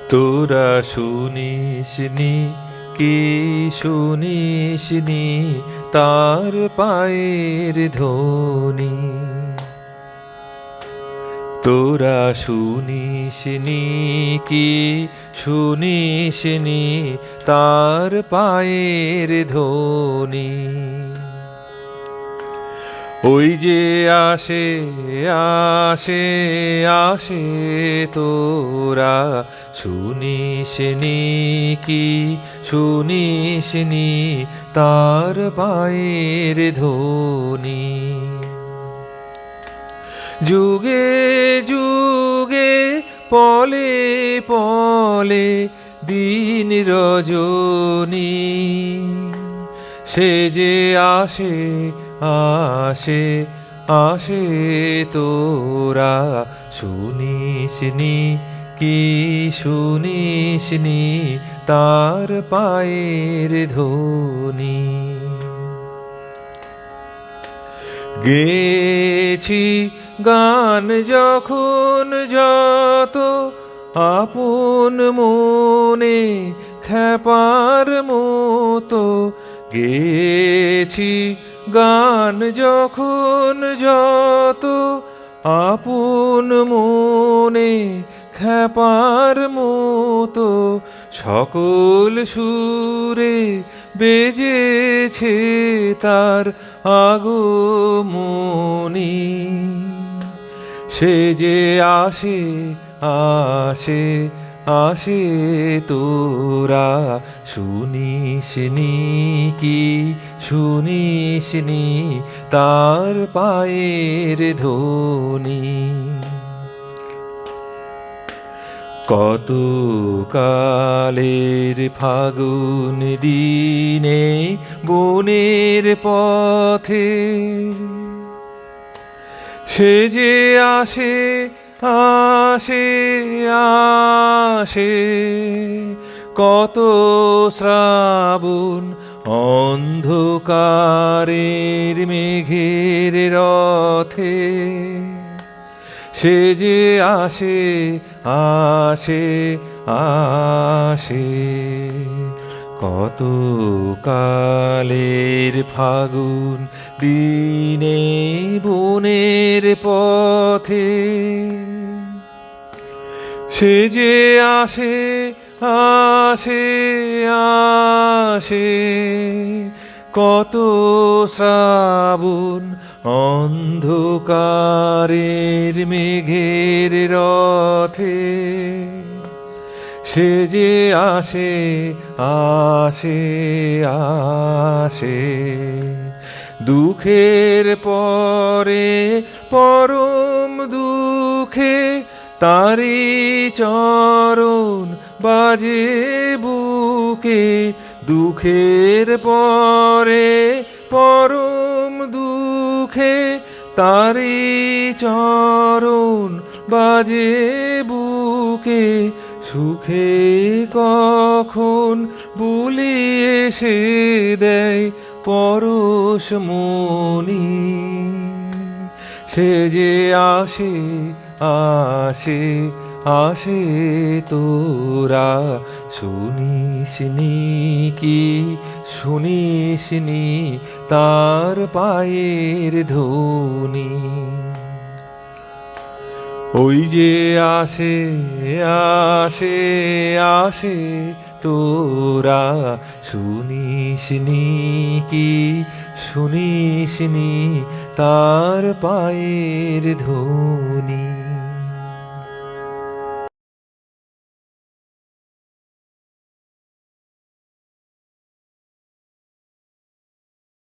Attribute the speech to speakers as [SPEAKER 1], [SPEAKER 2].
[SPEAKER 1] তোরা শুনিসনি কি শুনিসনি তার পায়ের ধ্বনি। তোরা শুনিসনি কি শুনিসনি তার পায়ের ধ্বনি। ওই যে আসে আসে আসে তোরা শুনিসনি কি শুনিসনি তার পায়ের ধ্বনি। যুগে যুগে পলে পলে দিন রজনী, সে যে আসে আসে আসে তোরা শুনিসনি কি শুনিসনি তার পায়ের ধ্বনি। গেছি গান যখন যত আপন মনে খ্যাপার মতো, গেছি গান যখন যত আপন মনে খ্যাপার মতো, সকল সুরে বেজেছে তার আগমনী। সে যে আসে আসে আসে তোরা শুনিসনি কি শুনিসনি তার পায়ের ধ্বনি। কত কালের ফাগুন দিনে বনের পথে, সে যে আসে আসে আসে কত শ্রাবণ অন্ধকারের মেঘের রথে, সে যে আসে আসে আসে কত কালের ফাগুন দিনে বনের পথে, সে যে আসে আসে আসে কত শ্রাবণ অন্ধকারের মেঘের রথে, সে যে আসে আসে আসে দুঃখের পরে পরম দুঃখে তারি চরণ বাজে বুকে। দুঃখের পরে পরম দুঃখে তারি চরণ বাজে বুকে। সুখে কখন বুলিয়ে সে দেয় পরশ মনি, সে যে আসে আসে আসে তোরা শুনিসনি কি শুনিসনি তার পায়ের ধ্বনি। ওই যে আসে আসে আসে তোরা শুনিসনি কি শুনিসনি তার পায়ের ধ্বনি।